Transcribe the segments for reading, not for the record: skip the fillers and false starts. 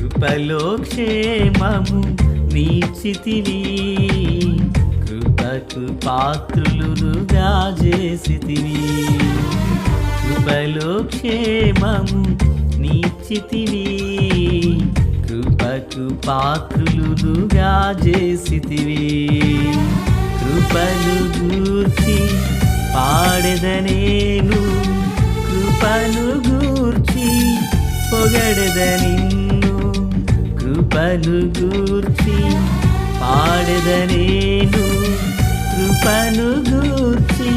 కృపలో క్షేమము నీచితివి, కృపకు పాత్రులుగా చేసితివి. కృపలో క్షేమము నీచితివి, కృపకు పాత్రులుగా చేసితివి. కృపను గూర్చి పాడెదనేను, కృపను గూర్చి పొగడెద నిన్ను. కృపను గూర్చి పాడెదనేను, కృపను గూర్చి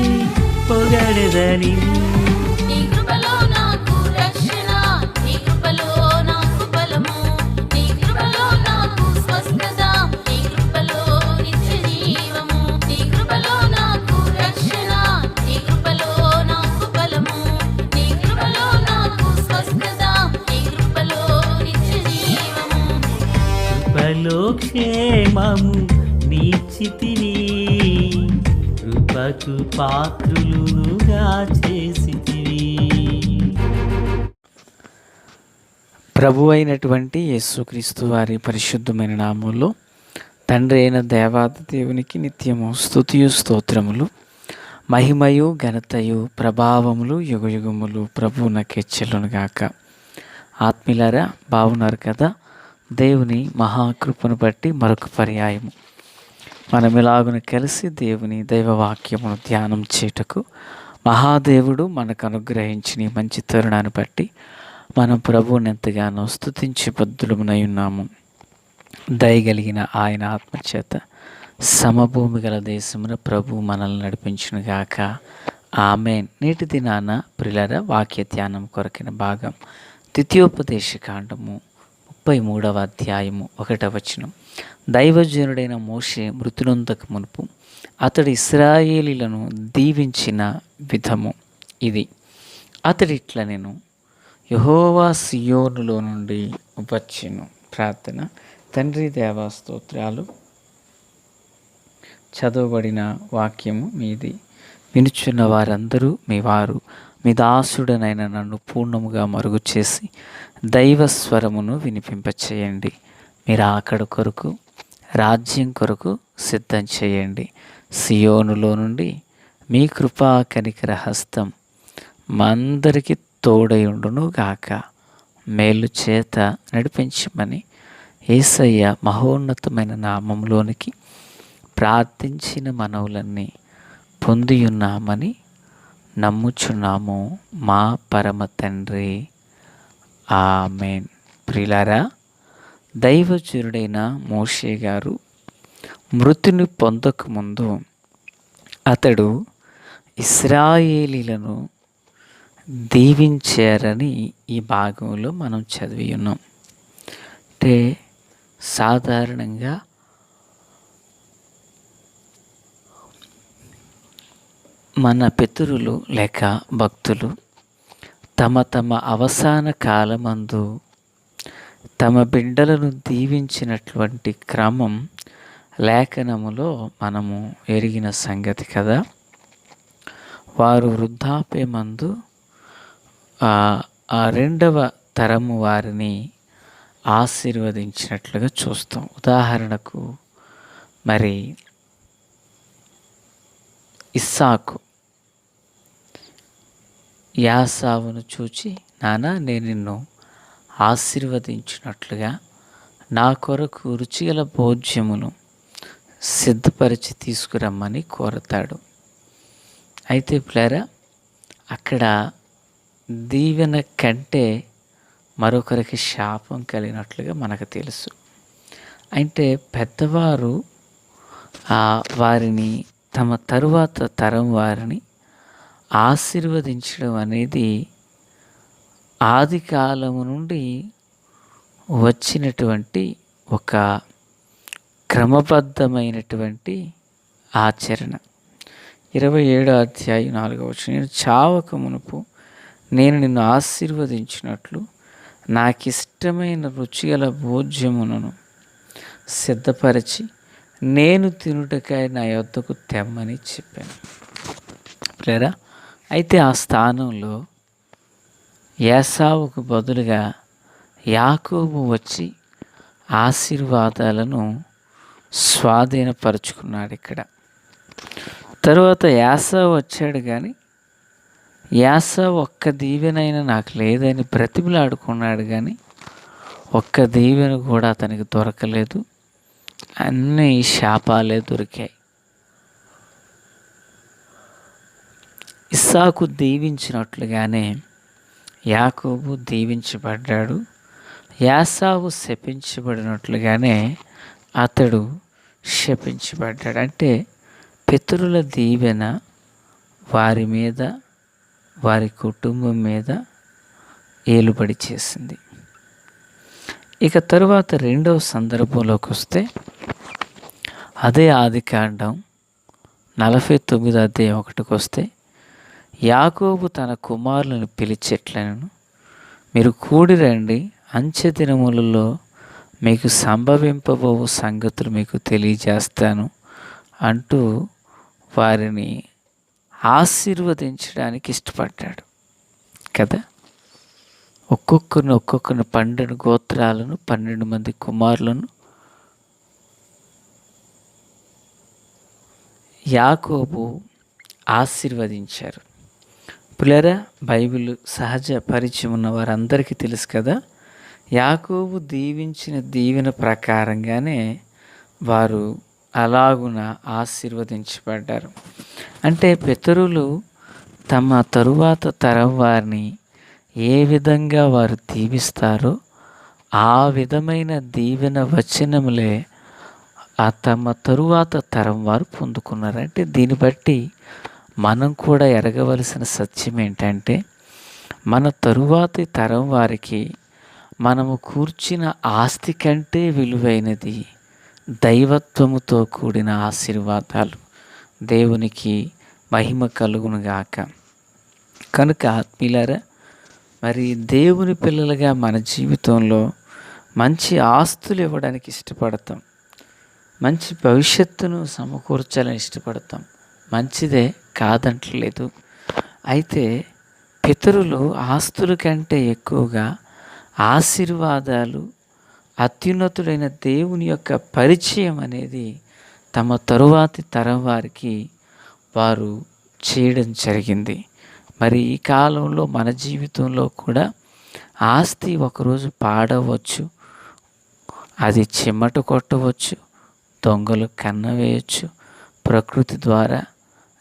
పొగడెద నిన్ను. కృపలో క్షేమము నీచితివి, కృపకు పాత్రులుగా చేసితివి. ప్రభు అయినటువంటి యేసుక్రీస్తు వారి పరిశుద్ధమైన నామంలో తండ్రి అయిన దేవాది దేవునికి నిత్యము స్తుతియు స్తోత్రములు, మహిమయు ఘనతయు ప్రభావములు యుగయుగములు ప్రభువునకే చెల్లునుగాక. ఆత్మీయులారా, బాగున్నారు కదా? దేవుని మహాకృపను బట్టి మరొక పర్యాయము మనం ఇలాగున కలిసి దేవుని దైవవాక్యమును ధ్యానం చేయుటకు మహాదేవుడు మనకు అనుగ్రహించిన ఈ మంచి తరుణాన్ని బట్టి మనం ప్రభువుని ఎంతగానో స్తుతించి బద్ధులమునై ఉన్నాము. దయగలిగిన ఆయన ఆత్మచేత సమభూమి గల దేశమున ప్రభు మనల్ని నడిపించునుగాక. ఆమేన్. నేటి దినాన ప్రియులారా, వాక్య ధ్యానం కొరకిన భాగం ద్వితీయోపదేశ కాండము 33వ అధ్యాయము 1వ వచనం. దైవజనుడైన మోషే మృతునందక మునుపు అతడు ఇశ్రాయేలీలను దీవించిన విధము ఇది. అతడిట్లా నేను యెహోవా సియోనులో నుండి వచ్చెను. ప్రార్థన. తండ్రి దేవా స్తోత్రాలు. చదవబడిన వాక్యము మీది. వినుచున్న వారందరూ మీ వారు, మీ దాసుడనైన నన్ను పూర్ణముగా మరుగు చేసి దైవస్వరమును వినిపింపచేయండి. మీరు ఆకడ కొరకు, రాజ్యం కొరకు సిద్ధం చేయండి. సియోనులో నుండి మీ కృపా కనికర హస్తం మా అందరికీ తోడయుండును గాక. మేలు చేత నడిపించమని యేసయ్య మహోన్నతమైన నామంలోనికి ప్రార్థించిన మనవులన్నీ పొందియున్నామని నమ్ముచున్నాము మా పరమ తండ్రి. ఆమేన్. ప్రియులారా, దైవజనుడైన మోషే గారు మృతిని పొందకముందు అతడు ఇశ్రాయేలీలను దీవించారని ఈ భాగంలో మనం చదివి ఉన్నాం. అంటే సాధారణంగా మన పితరులు లేక భక్తులు తమ తమ అవసాన కాలమందు తమ బిడ్డలను దీవించినటువంటి క్రమం లేఖనములో మనము ఎరిగిన సంగతి కదా. వారు వృద్ధాప్యమందు ఆ రెండవ తరము వారిని ఆశీర్వదించినట్లుగా చూస్తాం. ఉదాహరణకు మరి ఇస్సాకు యాసావును చూచి, నానా నేను నిన్ను ఆశీర్వదించినట్లుగా నా కొరకు రుచిగల భోజ్యమును సిద్ధపరిచి తీసుకురమ్మని కోరతాడు. అయితే ప్లేరా, అక్కడ దీవెన కంటే మరొకరికి శాపం కలిగినట్లుగా మనకు తెలుసు. అంటే పెద్దవారు వారిని, తమ తరువాత తరం వారిని ఆశీర్వదించడం అనేది ఆది కాలము నుండి వచ్చినటువంటి ఒక క్రమబద్ధమైనటువంటి ఆచరణ. 27వ అధ్యాయం 4వ వచనం. నేను చావక మునుపు నేను నిన్ను ఆశీర్వదించినట్లు నాకిష్టమైన రుచిగల భోజ్యమును సిద్ధపరిచి నేను తినుటకై నా యొద్దకు తెమ్మని చెప్పాను. లేదా అయితే ఆ స్థానంలో ఏసావుకు బదులుగా యాకోబు వచ్చి ఆశీర్వాదాలను స్వాధీనపరుచుకున్నాడు ఇక్కడ. తరువాత యాసావు వచ్చాడు, కానీ యాసావు ఒక్క దీవెనైనా నాకు లేదని బ్రతిమలాడుకున్నాడు, కానీ ఒక్క దీవెన కూడా అతనికి దొరకలేదు. అన్నీ శాపాలే దొరికాయి. ఇస్సాకు దీవించినట్లుగానే యాకోబు దీవించబడ్డాడు. యాసావు శపించబడినట్లుగానే అతడు శపించబడ్డాడు. అంటే పితరుల దీవెన వారి మీద, వారి కుటుంబం మీద ఏలుబడి చేసింది. ఇక తరువాత రెండవ సందర్భంలోకి వస్తే, అదే ఆదికాండం 49:1 వస్తే, యాకోబు తన కుమారులను పిలిచెట్లను, మీరు కూడి రండి, అంచె దినములలో మీకు సంభవింపబోవు సంగతులు మీకు తెలియజేస్తాను అంటూ వారిని ఆశీర్వదించడానికి ఇష్టపడ్డాడు కదా. ఒక్కొక్కరిని 12 గోత్రాలను, 12 మంది కుమారులను యాకోబు ఆశీర్వదించారు. పిల్లరా, బైబిల్ సహజ పరిచయం ఉన్న వారందరికీ తెలుసు కదా, యాకోబు దీవించిన దీవెన ప్రకారంగానే వారు అలాగున ఆశీర్వదించబడ్డారు. అంటే పితరులు తమ తరువాత తరం వారిని ఏ విధంగా వారు దీవిస్తారో ఆ విధమైన దీవెన వచనములే తమ తరువాత తరం వారు పొందుకున్నారు. అంటే దీన్ని బట్టి మనం కూడా ఎరగవలసిన సత్యం ఏంటంటే, మన తరువాతి తరం వారికి మనము కూర్చిన ఆస్తి కంటే విలువైనది దైవత్వముతో కూడిన ఆశీర్వాదాలు. దేవునికి మహిమ కలుగునుగాక. కనుక ఆత్మీయులారా, మరి దేవుని పిల్లలుగా మన జీవితంలో మంచి ఆస్తులు ఇవ్వడానికి ఇష్టపడతాం, మంచి భవిష్యత్తును సమకూర్చాలని ఇష్టపడతాం. మంచిదే, కాదంటలేదు. అయితే పితరులు ఆస్తుల కంటే ఎక్కువగా ఆశీర్వాదాలు, అత్యున్నతుడైన దేవుని యొక్క పరిచయం అనేది తమ తరువాతి తరం వారికి వారు చేయడం జరిగింది. మరి ఈ కాలంలో మన జీవితంలో కూడా ఆస్తి ఒకరోజు పాడవచ్చు, అది చిమ్మట కొట్టవచ్చు, దొంగలు కన్నవేయచ్చు, ప్రకృతి ద్వారా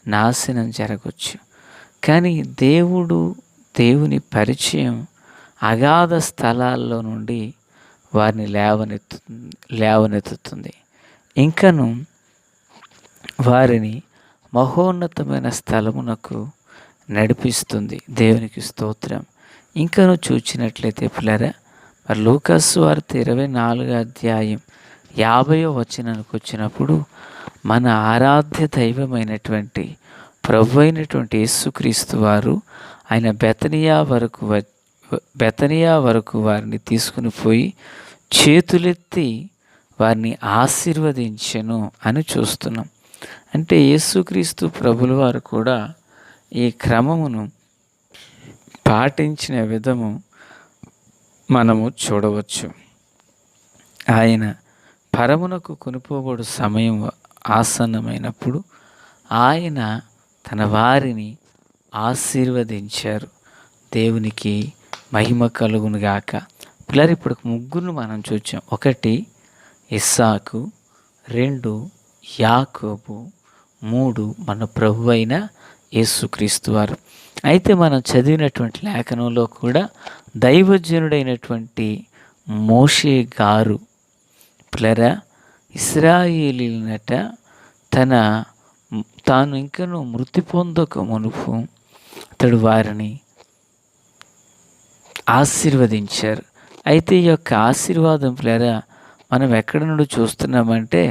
నాశనం జరగవచ్చు. కానీ దేవుని పరిచయం అగాధ స్థలాల్లో నుండి వారిని లేవనెత్తుతుంది. ఇంకను వారిని మహోన్నతమైన స్థలమునకు నడిపిస్తుంది. దేవునికి స్తోత్రం. ఇంకను చూచినట్లయితే పిల్లరా, మరి లూకాసు వార్త 24:50 వచ్చినప్పుడు, మన ఆరాధ్య దైవమైనటువంటి ప్రభు అయినటువంటి యేసుక్రీస్తు వారు ఆయన బెతనియా వరకు వారిని తీసుకుని పోయి చేతులెత్తి వారిని ఆశీర్వదించెను అని చూస్తున్నాం. అంటే యేసుక్రీస్తు ప్రభుల వారు కూడా ఈ క్రమమును పాటించిన విధము మనము చూడవచ్చు. ఆయన పరమునకు కొనుపోబడు సమయం ఆసన్నమైనప్పుడు ఆయన తన వారిని ఆశీర్వదించారు. దేవునికి మహిమ కలుగునుగాక. పిల్లలు, ఇప్పుడు 3 మనం చూచాం. 1 ఇస్సాకు, 2 యాకోబు, 3 మన ప్రభు అయిన యేసుక్రీస్తు వారు. అయితే మనం చదివినటువంటి లేఖనంలో కూడా దైవజనుడైనటువంటి మోషే గారు పిల్లరా, ఇశ్రాయేలీయులనట తాను ఇంకనూ మృతి పొందక మునుపు అతడు వారిని ఆశీర్వదించారు. అయితే ఈ యొక్క ఆశీర్వాదం పిల్లరా మనం ఎక్కడి నుండి చూస్తున్నామంటే,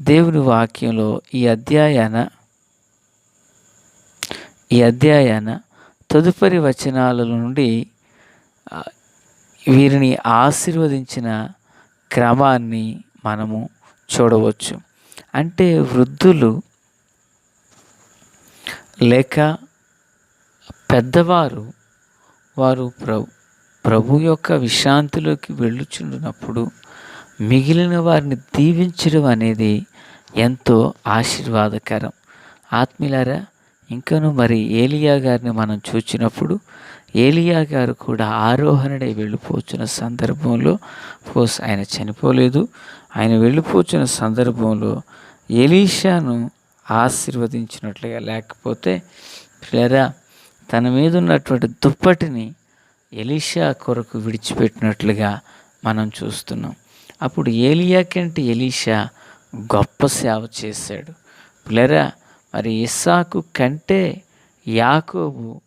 దేవుని వాక్యంలో ఈ అధ్యాయాన తదుపరి వచనాల నుండి వీరిని ఆశీర్వదించిన క్రమాన్ని మనము చూడవచ్చు. అంటే వృద్ధులు లేక పెద్దవారు వారు ప్రభు యొక్క విశ్రాంతిలోకి వెళ్ళుచున్నప్పుడు మిగిలిన వారిని దీవించడం అనేది ఎంతో ఆశీర్వాదకరం. ఆత్మీయులారా, ఇంకను మరి ఏలియా గారిని మనం చూచినప్పుడు ఏలియా గారు కూడా ఆరోహణడై వెళ్ళిపోతున్న సందర్భంలో కోర్స్ ఆయన చనిపోలేదు. ఆయన వెళ్ళిపోతున్న సందర్భంలో ఎలీషాను ఆశీర్వదించినట్లుగా, లేకపోతే ప్రియరా తన మీద ఉన్నటువంటి దుప్పటిని ఎలీషా కొరకు విడిచిపెట్టినట్లుగా మనం చూస్తున్నాం. అప్పుడు ఏలియా కంటే ఎలీషా గొప్ప సేవ చేశాడు. ప్రియరా మరి ఇస్సాకు కంటే యాకోబు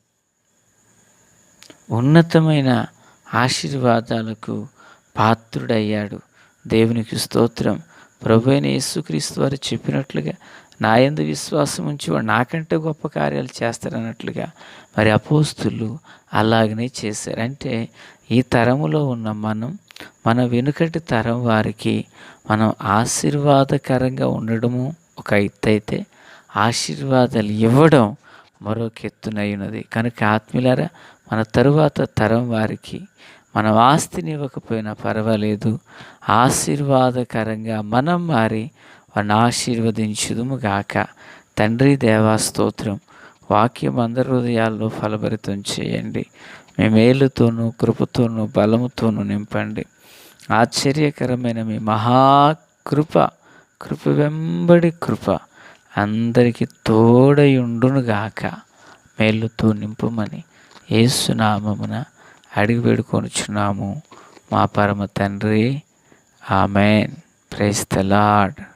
ఉన్నతమైన ఆశీర్వాదాలకు పాత్రుడయ్యాడు. దేవునికి స్తోత్రం. ప్రభువైన యేసుక్రీస్తు వారు చెప్పినట్లుగా నా యందు విశ్వాసం ఉంచి వాడు నాకంటే గొప్ప కార్యాలు చేస్తారన్నట్లుగా మరి అపోస్తులు అలాగనే చేశారు. అంటే ఈ తరములో ఉన్న మన వెనుకటి తరం వారికి మనం ఆశీర్వాదకరంగా ఉండడము ఒక ఎత్తు అయితే, ఆశీర్వాదాలు ఇవ్వడం మరొక ఎత్తునైనది. కనుక ఆత్మీయులారా, మన తరువాత తరం వారికి మనం ఆస్తిని ఇవ్వకపోయినా పర్వాలేదు, ఆశీర్వాదకరంగా మనం మారి వారిని ఆశీర్వదించుదుము గాక. తండ్రి దేవా స్తోత్రం. వాక్యం అందరి హృదయాల్లో ఫలభరితం చేయండి. మీ మేలుతోనూ కృపతోనూ బలముతోనూ నింపండి. ఆశ్చర్యకరమైన మీ మహాకృప, కృప వెంబడి కృప అందరికీ తోడయుండునుగాక. మేలుతో నింపుమని యేసు నామమున అడిగి వేడుకొనుచున్నాము మా పరమ తండ్రి. ఆమెన్. Praise the lord.